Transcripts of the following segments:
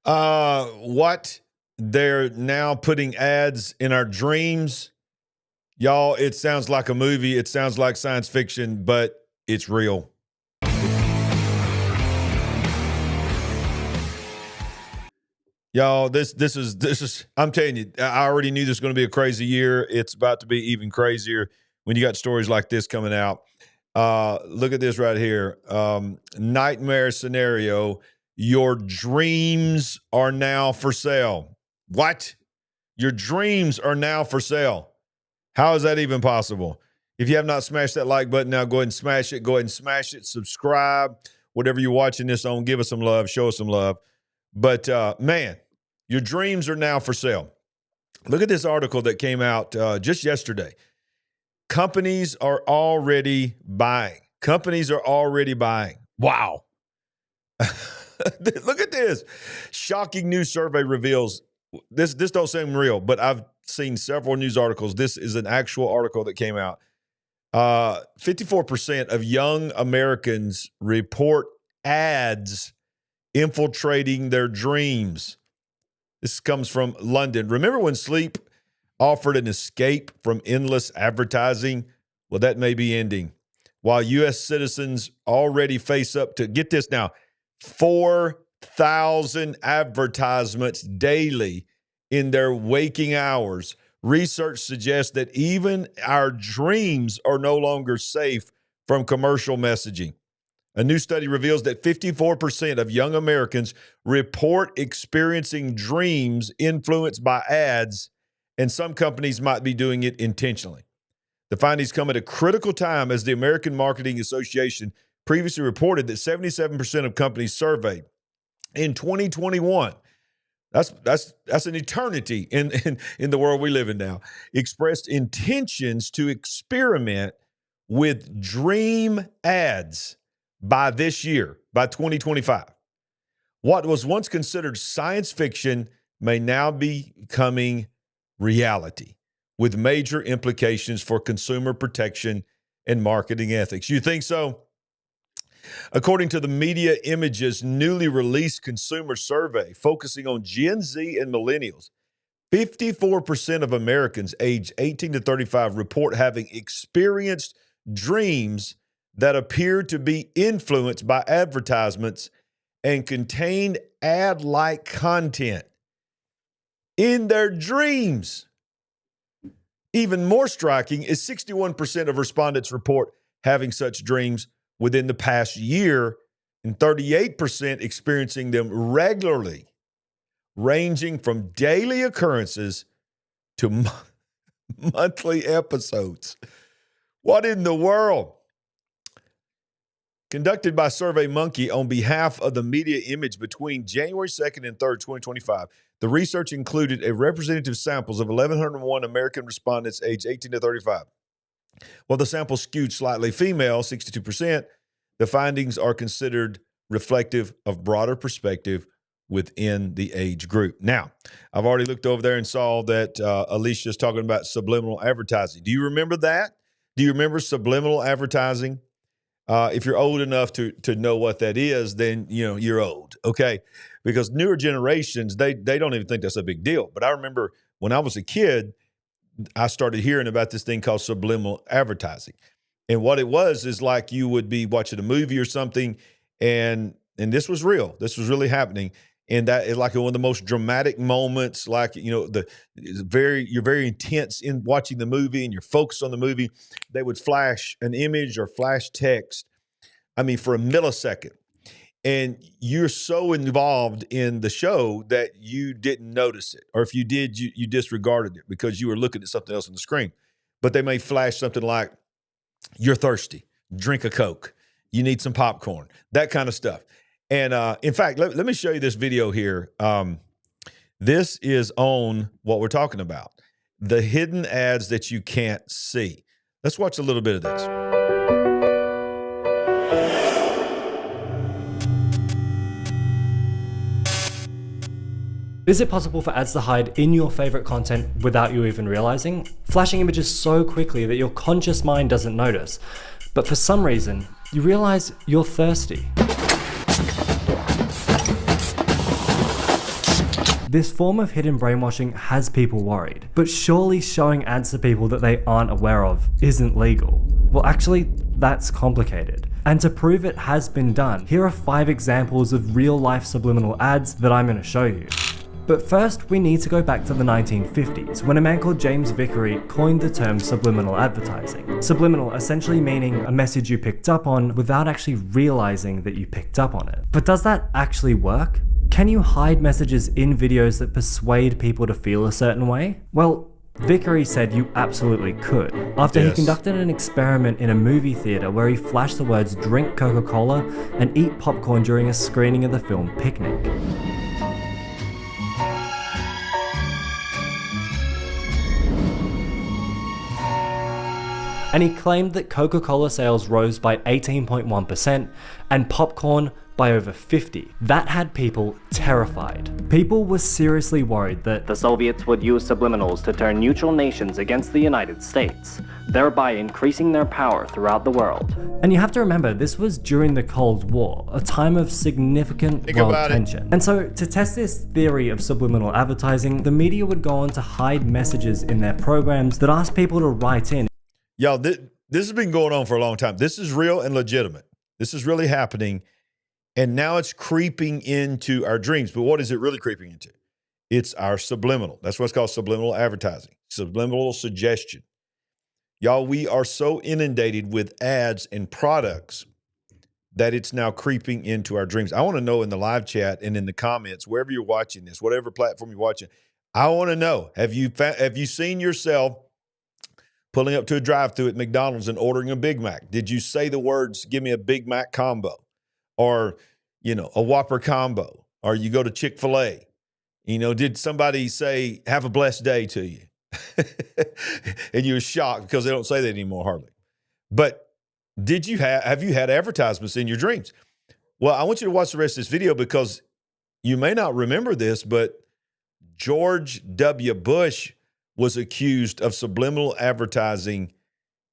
What? They're now putting ads in our dreams. Y'all, it sounds like a movie. It sounds like science fiction, but it's real. Y'all, this is, I'm telling you, I already knew this was going to be a crazy year. It's about to be even crazier when you got stories like this coming out. Look at this right here. Nightmare scenario. Your dreams are now for sale. What? Your dreams are now for sale. How is that even possible? If you have not smashed that like button now, go ahead and smash it. Go ahead and smash it. Subscribe. Whatever you're watching this on, give us some love. Show us some love. But, man, your dreams are now for sale. Look at this article that came out just yesterday. Companies are already buying. Companies are already buying. Wow. Look at this. Shocking new survey reveals. This don't seem real, but I've seen several news articles. This is an actual article that came out. 54% of young Americans report ads infiltrating their dreams. This comes from London. Remember when sleep offered an escape from endless advertising? Well, that may be ending. While U.S. citizens already face up to, get this now, 4,000 advertisements daily in their waking hours, research suggests that even our dreams are no longer safe from commercial messaging. A new study reveals that 54% of young Americans report experiencing dreams influenced by ads, and some companies might be doing it intentionally. The findings come at a critical time as the American Marketing Association previously reported that 77% of companies surveyed in 2021, that's an eternity in the world we live in now, expressed intentions to experiment with dream ads by this year, by 2025. What was once considered science fiction may now be becoming reality, with major implications for consumer protection and marketing ethics. You think so? According to the Media Image's newly released consumer survey focusing on Gen Z and millennials, 54% of Americans aged 18 to 35 report having experienced dreams that appear to be influenced by advertisements and contain ad-like content in their dreams. Even more striking is 61% of respondents report having such dreams within the past year, and 38% experiencing them regularly, ranging from daily occurrences to monthly episodes. What in the world? Conducted by SurveyMonkey on behalf of the Media Image between January 2nd and 3rd, 2025, the research included a representative samples of 1,101 American respondents aged 18 to 35. While the sample skewed slightly female, 62%, the findings are considered reflective of broader perspective within the age group. Now, I've already looked over there and saw that Alicia's talking about subliminal advertising. Do you remember that? Do you remember subliminal advertising? If you're old enough to know what that is, then you're old, okay? Because newer generations, they don't even think that's a big deal. But I remember when I was a kid, I started hearing about this thing called subliminal advertising. And what it was is like you would be watching a movie or something, and this was real. This was really happening. And that is like one of the most dramatic moments, like, you're very intense in watching the movie and you're focused on the movie. They would flash an image or flash text, for a millisecond. And you're so involved in the show that you didn't notice it. Or if you did, you disregarded it because you were looking at something else on the screen. But they may flash something like, you're thirsty, drink a Coke, you need some popcorn, that kind of stuff. And in fact, let me show you this video here. This is on what we're talking about, the hidden ads that you can't see. Let's watch a little bit of this. Is it possible for ads to hide in your favorite content without you even realizing? Flashing images so quickly that your conscious mind doesn't notice. But for some reason, you realize you're thirsty. This form of hidden brainwashing has people worried, but surely showing ads to people that they aren't aware of isn't legal. Well, actually, that's complicated. And to prove it has been done, here are 5 examples of real-life subliminal ads that I'm going to show you. But first, we need to go back to the 1950s, when a man called James Vickery coined the term subliminal advertising. Subliminal essentially meaning a message you picked up on without actually realizing that you picked up on it. But does that actually work? Can you hide messages in videos that persuade people to feel a certain way? Well, Vickery said you absolutely could, after he conducted an experiment in a movie theater where he flashed the words "drink Coca-Cola" and "eat popcorn" during a screening of the film Picnic. And he claimed that Coca-Cola sales rose by 18.1% and popcorn by over 50%. That had people terrified. People were seriously worried that the Soviets would use subliminals to turn neutral nations against the United States, thereby increasing their power throughout the world. And you have to remember, this was during the Cold War, a time of significant world tension. And so, to test this theory of subliminal advertising, the media would go on to hide messages in their programs that asked people to write in. Y'all, this has been going on for a long time. This is real and legitimate. This is really happening. And now it's creeping into our dreams. But what is it really creeping into? It's our subliminal. That's what's called subliminal advertising, subliminal suggestion. Y'all, we are so inundated with ads and products that it's now creeping into our dreams. I want to know in the live chat and in the comments, wherever you're watching this, whatever platform you're watching, I want to know, have you seen yourself pulling up to a drive-thru at McDonald's and ordering a Big Mac? Did you say the words, "Give me a Big Mac combo," or, a Whopper combo, or you go to Chick-fil-A? Did somebody say, "Have a blessed day" to you? And you were shocked because they don't say that anymore hardly. But have you had advertisements in your dreams? Well, I want you to watch the rest of this video because you may not remember this, but George W. Bush was accused of subliminal advertising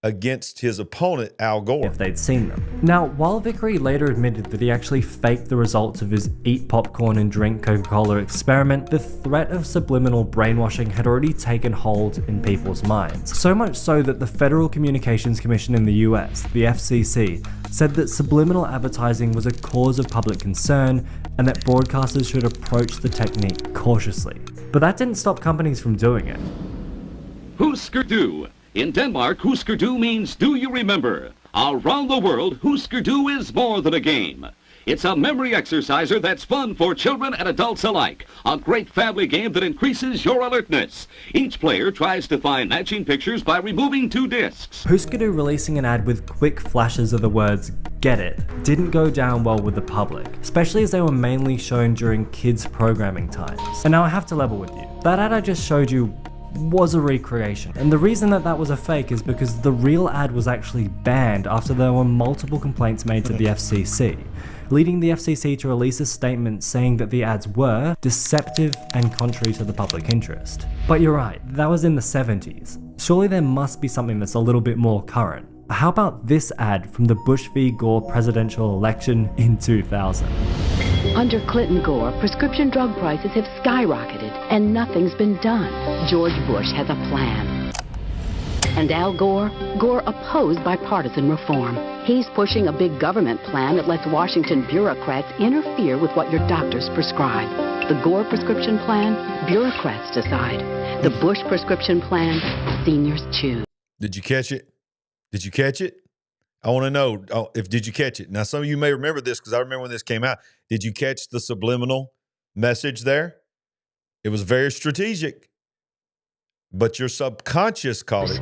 against his opponent, Al Gore. If they'd seen them. Now, while Vickery later admitted that he actually faked the results of his eat popcorn and drink Coca-Cola experiment, the threat of subliminal brainwashing had already taken hold in people's minds. So much so that the Federal Communications Commission in the US, the FCC, said that subliminal advertising was a cause of public concern and that broadcasters should approach the technique cautiously. But that didn't stop companies from doing it. Husker Du. In Denmark, Husker Du means do you remember? Around the world, Husker Du is more than a game. It's a memory exerciser that's fun for children and adults alike. A great family game that increases your alertness. Each player tries to find matching pictures by removing 2 discs. Husker Du releasing an ad with quick flashes of the words "get it" didn't go down well with the public, especially as they were mainly shown during kids' programming times. And now I have to level with you. That ad I just showed you was a recreation. And the reason that was a fake is because the real ad was actually banned after there were multiple complaints made to the FCC, leading the FCC to release a statement saying that the ads were deceptive and contrary to the public interest. But you're right, that was in the 70s. Surely there must be something that's a little bit more current. How about this ad from the Bush v. Gore presidential election in 2000? Under Clinton-Gore, prescription drug prices have skyrocketed and nothing's been done. George Bush has a plan. And Al Gore? Gore opposed bipartisan reform. He's pushing a big government plan that lets Washington bureaucrats interfere with what your doctors prescribe. The Gore prescription plan, bureaucrats decide. The Bush prescription plan, seniors choose. Did you catch it? Did you catch it? I want to know did you catch it? Now, some of you may remember this because I remember when this came out. Did you catch the subliminal message there? It was very strategic, but your subconscious caught it.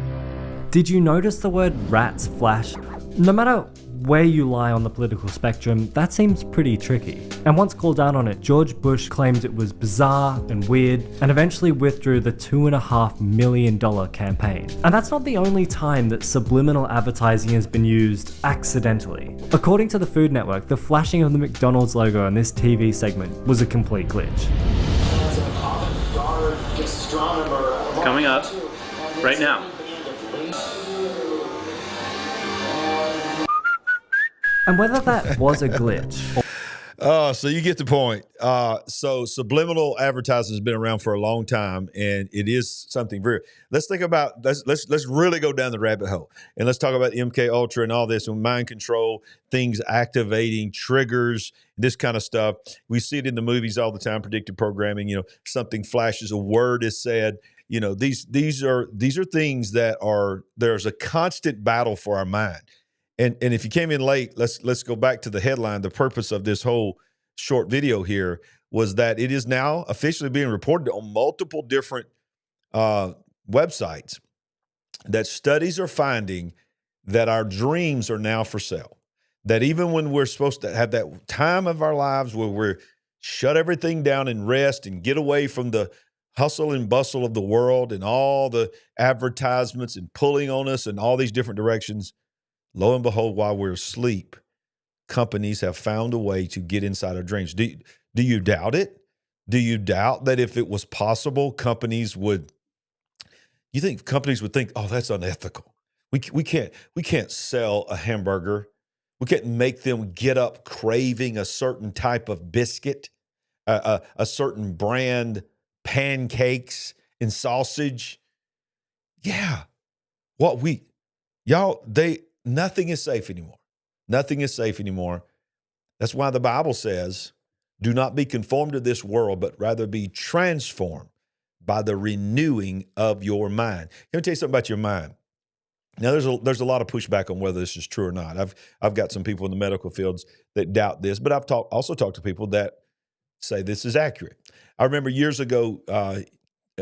Did you notice the word "rats" flash? No matter where you lie on the political spectrum, that seems pretty tricky. And once called out on it, George Bush claimed it was bizarre and weird, and eventually withdrew the $2.5 million campaign. And that's not the only time that subliminal advertising has been used accidentally. According to the Food Network, the flashing of the McDonald's logo in this TV segment was a complete glitch. Coming up right now. And whether that was a glitch So you get the point. So subliminal advertising has been around for a long time, and it is something very. Let's think about let's really go down the rabbit hole, and let's talk about MK Ultra and all this, and mind control, things activating triggers, this kind of stuff. We see it in the movies all the time. Predictive programming. Something flashes, a word is said. These are things that there's a constant battle for our mind. And if you came in late, let's go back to the headline. The purpose of this whole short video here was that it is now officially being reported on multiple different websites that studies are finding that our dreams are now for sale. That even when we're supposed to have that time of our lives where we're shut everything down and rest and get away from the hustle and bustle of the world and all the advertisements and pulling on us and all these different directions, lo and behold, while we're asleep, companies have found a way to get inside our dreams. Do you doubt it? Do you doubt that if it was possible, you think companies would think, oh, that's unethical. We can't sell a hamburger. We can't make them get up craving a certain type of biscuit, a certain brand pancakes and sausage. Yeah. Nothing is safe anymore. Nothing is safe anymore. That's why the Bible says, do not be conformed to this world, but rather be transformed by the renewing of your mind. Let me tell you something about your mind. Now, there's a lot of pushback on whether this is true or not. I've got some people in the medical fields that doubt this, but I've also talked to people that say this is accurate. I remember years ago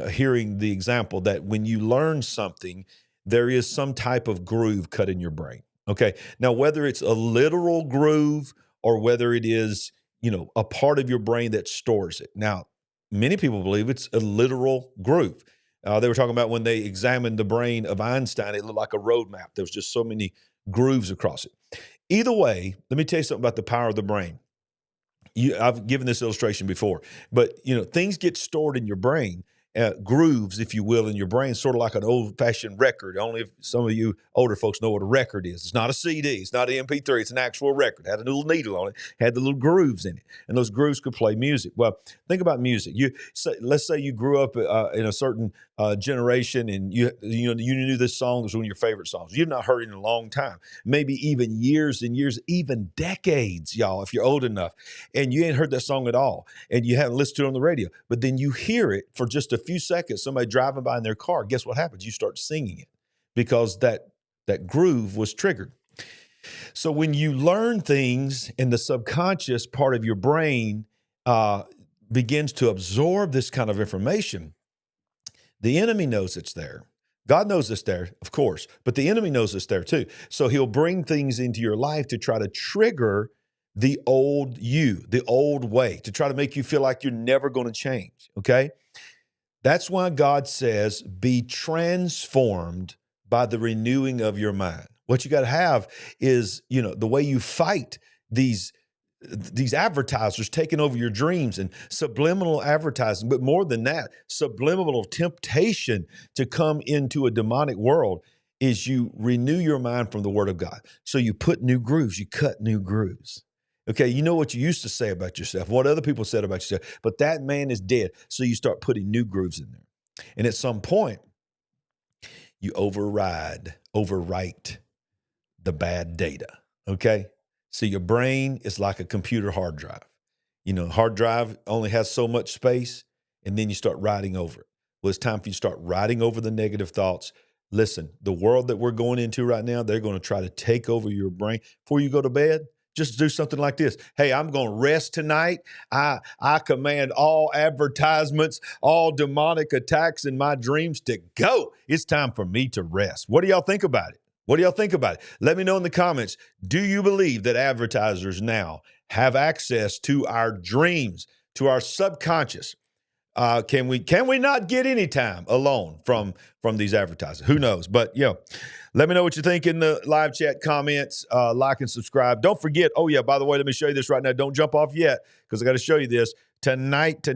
hearing the example that when you learn something, there is some type of groove cut in your brain. Okay. Now, whether it's a literal groove or whether it is, a part of your brain that stores it. Now, many people believe it's a literal groove. They were talking about when they examined the brain of Einstein, it looked like a road map. There was just so many grooves across it. Either way, let me tell you something about the power of the brain. I've given this illustration before, but things get stored in your brain, grooves, if you will, in your brain, sort of like an old-fashioned record. Only if some of you older folks know what a record is. It's not a CD. It's not an MP3. It's an actual record. It had a little needle on it. Had the little grooves in it, and those grooves could play music. Well, think about music. Let's say you grew up in a certain generation, and you knew this song was one of your favorite songs. You've not heard it in a long time, maybe even years and years, even decades, y'all, if you're old enough, and you ain't heard that song at all, and you haven't listened to it on the radio, but then you hear it for just a few seconds, somebody driving by in their car. Guess what happens? You start singing it because that groove was triggered. So when you learn things and the subconscious part of your brain begins to absorb this kind of information, the enemy knows it's there. God knows it's there, of course, but the enemy knows it's there too. So he'll bring things into your life to try to trigger the old you, the old way, to try to make you feel like you're never going to change, okay? That's why God says, be transformed by the renewing of your mind. What you got to have is, the way you fight these advertisers taking over your dreams and subliminal advertising. But more than that, subliminal temptation to come into a demonic world is you renew your mind from the word of God. So you put new grooves, you cut new grooves. Okay, you know what you used to say about yourself, what other people said about yourself, but that man is dead. So you start putting new grooves in there. And at some point, you overwrite the bad data, okay? So your brain is like a computer hard drive. Hard drive only has so much space, and then you start writing over it. Well, it's time for you to start writing over the negative thoughts. Listen, the world that we're going into right now, they're going to try to take over your brain. Before you go to bed, just do something like this. Hey, I'm going to rest tonight. I command all advertisements, all demonic attacks in my dreams to go. It's time for me to rest. What do y'all think about it? What do y'all think about it? Let me know in the comments. Do you believe that advertisers now have access to our dreams, to our subconscious? Can we not get any time alone from these advertisers? Who knows? But let me know what you think in the live chat comments. Like and subscribe. Don't forget. Oh yeah, by the way, let me show you this right now. Don't jump off yet because I got to show you this tonight at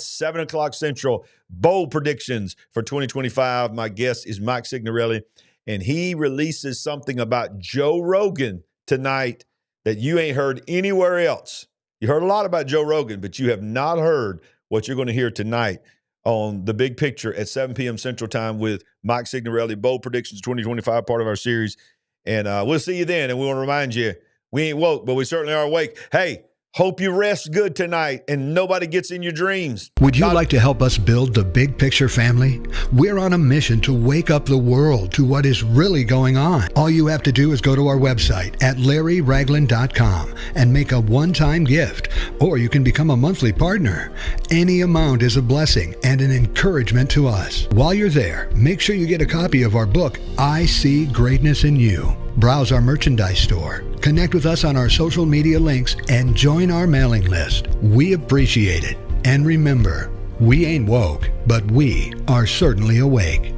7:00 Central. Bold predictions for 2025. My guest is Mike Signorelli, and he releases something about Joe Rogan tonight. that you ain't heard anywhere else. You heard a lot about Joe Rogan, but you have not heard what you're going to hear tonight on The Big Picture at 7 p.m. Central Time with Mike Signorelli, Bold Predictions 2025, part of our series. And we'll see you then. And we want to remind you, we ain't woke, but we certainly are awake. Hey, hope you rest good tonight and nobody gets in your dreams. Would you like to help us build the Big Picture family? We're on a mission to wake up the world to what is really going on. All you have to do is go to our website at LarryRagland.com and make a one-time gift, or you can become a monthly partner. Any amount is a blessing and an encouragement to us. While you're there, make sure you get a copy of our book, I See Greatness in You. Browse our merchandise store, connect with us on our social media links, and join our mailing list. We appreciate it. And remember, we ain't woke, but we are certainly awake.